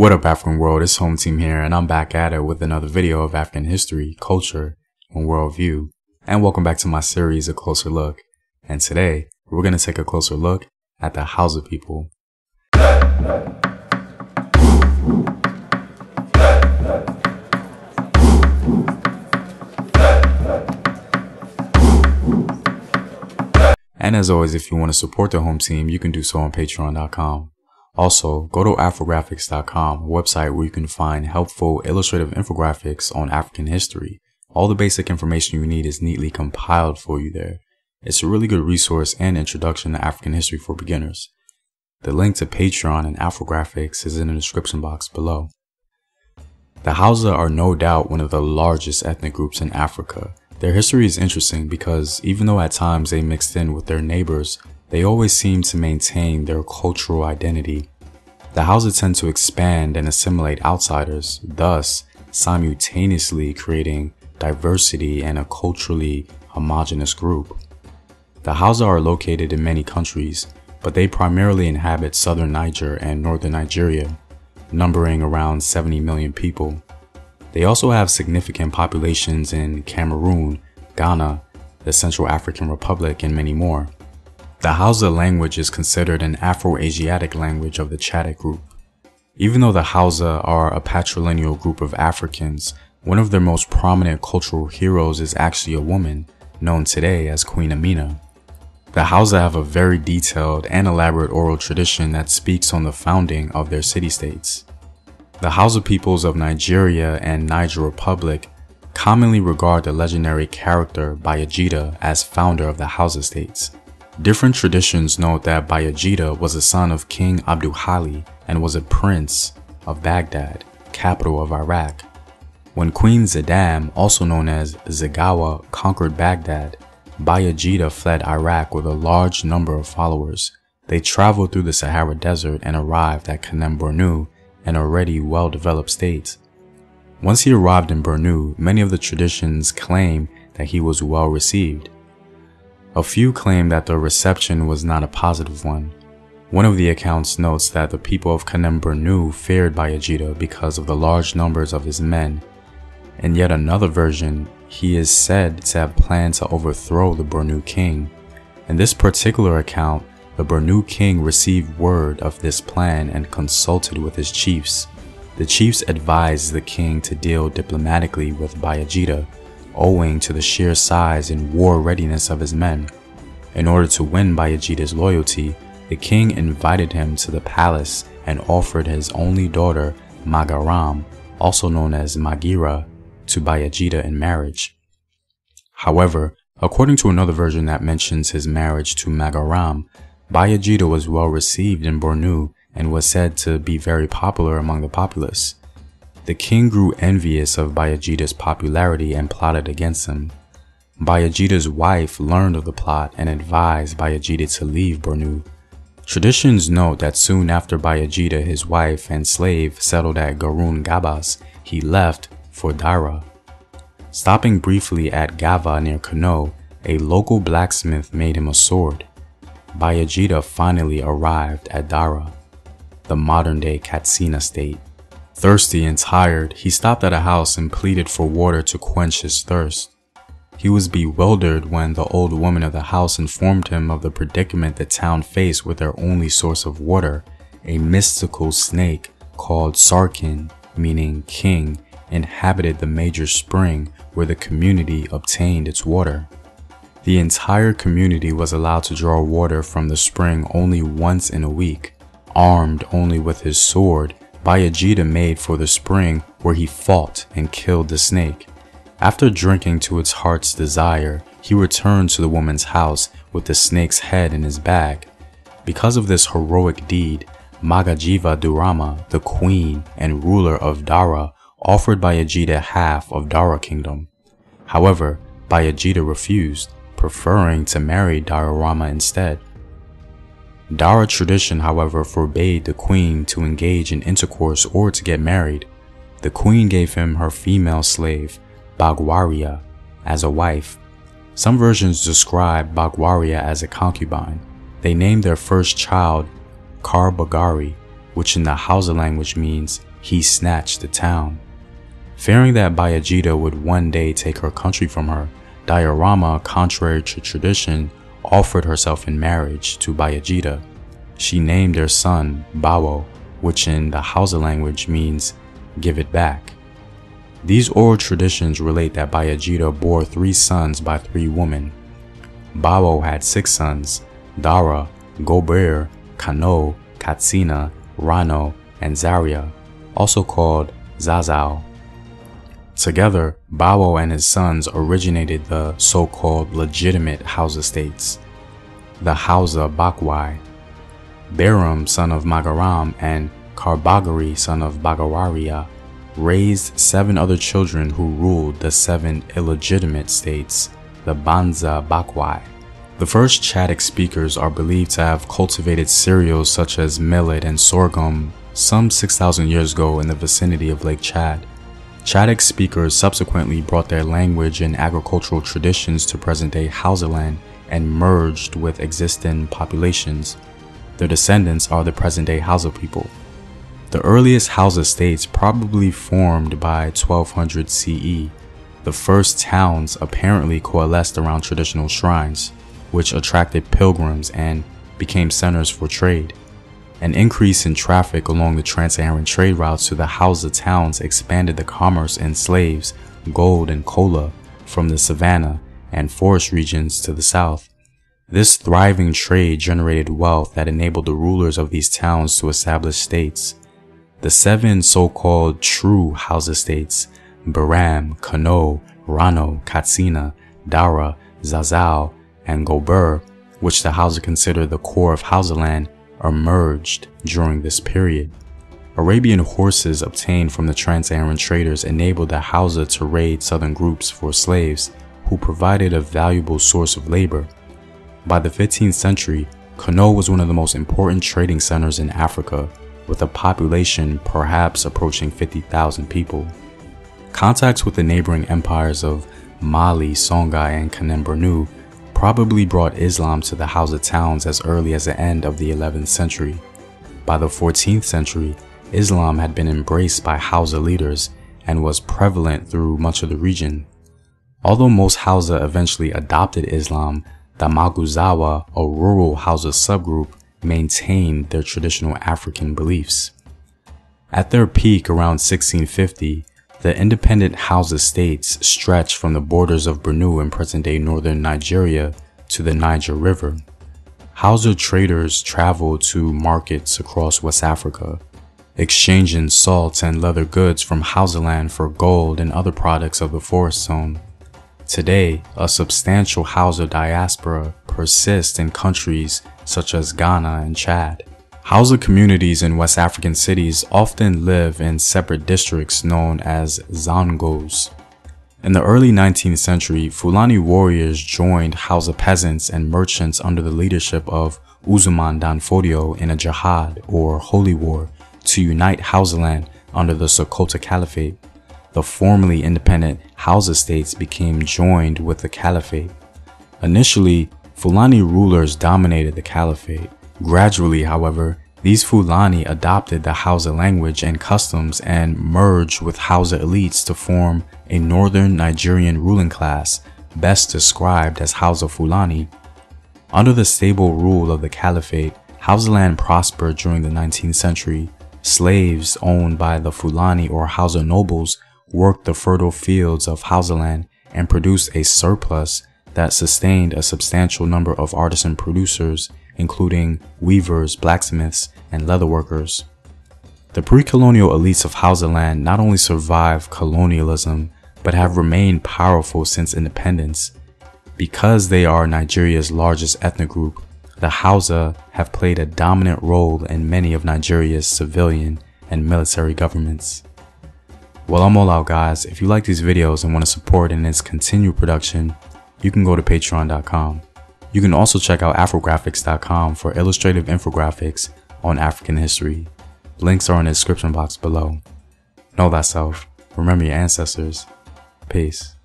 What up, African world? It's Home Team here, and I'm back at it with another video of African history, culture, and worldview. And welcome back to my series, A Closer Look. And today, we're going to take a closer look at the Hausa people. And as always, if you want to support the Home Team, you can do so on patreon.com. Also, go to afrographics.com, a website where you can find helpful illustrative infographics on African history. All the basic information you need is neatly compiled for you there. It's a really good resource and introduction to African history for beginners. The link to Patreon and Afrographics is in the description box below. The Hausa are no doubt one of the largest ethnic groups in Africa. Their history is interesting because even though at times they mixed in with their neighbors, they always seem to maintain their cultural identity. The Hausa tend to expand and assimilate outsiders, thus simultaneously creating diversity and a culturally homogeneous group. The Hausa are located in many countries, but they primarily inhabit southern Niger and northern Nigeria, numbering around 70 million people. They also have significant populations in Cameroon, Ghana, the Central African Republic, and many more. The Hausa language is considered an Afro-Asiatic language of the Chadic group. Even though the Hausa are a patrilineal group of Africans, one of their most prominent cultural heroes is actually a woman, known today as Queen Amina. The Hausa have a very detailed and elaborate oral tradition that speaks on the founding of their city-states. The Hausa peoples of Nigeria and Niger Republic commonly regard the legendary character Bayajida as founder of the Hausa states. Different traditions note that Bayajida was a son of King Abdulhali and was a prince of Baghdad, capital of Iraq. When Queen Zadam, also known as Zagawa, conquered Baghdad, Bayajida fled Iraq with a large number of followers. They traveled through the Sahara Desert and arrived at Kanem Bornu, an already well-developed state. Once he arrived in Bornu, many of the traditions claim that he was well received. A few claim that the reception was not a positive one. One of the accounts notes that the people of Kanem Bornu feared Bayajida because of the large numbers of his men. In yet another version, he is said to have planned to overthrow the Bornu king. In this particular account, the Bornu king received word of this plan and consulted with his chiefs. The chiefs advised the king to deal diplomatically with Bayajida, owing to the sheer size and war readiness of his men. In order to win Bayajida's loyalty, the king invited him to the palace and offered his only daughter, Magaram, also known as Magira, to Bayajida in marriage. However, according to another version that mentions his marriage to Magaram, Bayajida was well received in Bornu and was said to be very popular among the populace. The king grew envious of Bayajida's popularity and plotted against him. Bayajida's wife learned of the plot and advised Bayajida to leave Bornu. Traditions note that soon after Bayajida, his wife and slave settled at Garun Gabas, he left for Dara. Stopping briefly at Gava near Kano, a local blacksmith made him a sword. Bayajida finally arrived at Dara, the modern-day Katsina state. Thirsty and tired, he stopped at a house and pleaded for water to quench his thirst. He was bewildered when the old woman of the house informed him of the predicament the town faced with their only source of water. A mystical snake called Sarkin, meaning king, inhabited the major spring where the community obtained its water. The entire community was allowed to draw water from the spring only once in a week. Armed only with his sword, Bayajida made for the spring where he fought and killed the snake. After drinking to its heart's desire, he returned to the woman's house with the snake's head in his bag. Because of this heroic deed, Magajiva Durama, the queen and ruler of Dara, offered Bayajida half of Dara kingdom. However, Bayajida refused, preferring to marry Dararama instead. Dara tradition, however, forbade the queen to engage in intercourse or to get married. The queen gave him her female slave, Bagwaria, as a wife. Some versions describe Bagwaria as a concubine. They named their first child Karbagari, which in the Hausa language means he snatched the town. Fearing that Bayajida would one day take her country from her, Diorama, contrary to tradition, offered herself in marriage to Bayajida. She named their son Bawo, which in the Hausa language means give it back. These oral traditions relate that Bayajida bore 3 sons by 3 women. Bawo had 6 sons: Dara, Gober, Kano, Katsina, Rano, and Zaria, also called Zazao. Together, Bawo and his sons originated the so-called legitimate Hausa states, the Hausa Bakwai. Bahram, son of Magaram, and Karbagari, son of Bagararia, raised 7 other children who ruled the 7 illegitimate states, the Banza Bakwai. The first Chadic speakers are believed to have cultivated cereals such as millet and sorghum some 6,000 years ago in the vicinity of Lake Chad. Chadic speakers subsequently brought their language and agricultural traditions to present-day Hausaland and merged with existing populations. Their descendants are the present-day Hausa people. The earliest Hausa states probably formed by 1200 CE. The first towns apparently coalesced around traditional shrines, which attracted pilgrims and became centers for trade. An increase in traffic along the trans-Saharan trade routes to the Hausa towns expanded the commerce in slaves, gold, and cola from the savanna and forest regions to the south. This thriving trade generated wealth that enabled the rulers of these towns to establish states. The 7 so-called true Hausa states, Bahram, Kano, Rano, Katsina, Dara, Zazao, and Gober, which the Hausa consider the core of Hausaland, emerged during this period. Arabian horses obtained from the trans-Saharan traders enabled the Hausa to raid southern groups for slaves, who provided a valuable source of labor. By the 15th century, Kano was one of the most important trading centers in Africa, with a population perhaps approaching 50,000 people. Contacts with the neighboring empires of Mali, Songhai, and Kanem-Bornu probably brought Islam to the Hausa towns as early as the end of the 11th century. By the 14th century, Islam had been embraced by Hausa leaders and was prevalent through much of the region. Although most Hausa eventually adopted Islam, the Maguzawa, a rural Hausa subgroup, maintained their traditional African beliefs. At their peak around 1650, the independent Hausa states stretched from the borders of Bornu in present-day northern Nigeria to the Niger River. Hausa traders traveled to markets across West Africa, exchanging salt and leather goods from Hausaland for gold and other products of the forest zone. Today, a substantial Hausa diaspora persists in countries such as Ghana and Chad. Hausa communities in West African cities often live in separate districts known as Zangos. In the early 19th century, Fulani warriors joined Hausa peasants and merchants under the leadership of Uzuman Danfodio in a jihad or holy war to unite Hausaland under the Sokoto Caliphate. The formerly independent Hausa states became joined with the Caliphate. Initially, Fulani rulers dominated the Caliphate. Gradually, however, these Fulani adopted the Hausa language and customs and merged with Hausa elites to form a northern Nigerian ruling class, best described as Hausa Fulani. Under the stable rule of the Caliphate, Hausaland prospered during the 19th century. Slaves owned by the Fulani or Hausa nobles worked the fertile fields of Hausaland and produced a surplus that sustained a substantial number of artisan producers, including weavers, blacksmiths, and leatherworkers. The pre-colonial elites of Hausaland not only survived colonialism, but have remained powerful since independence. Because they are Nigeria's largest ethnic group, the Hausa have played a dominant role in many of Nigeria's civilian and military governments. Well, I'm all out, guys. If you like these videos and want to support in its continued production, you can go to patreon.com. You can also check out Afrographics.com for illustrative infographics on African history. Links are in the description box below. Know thyself. Remember your ancestors. Peace.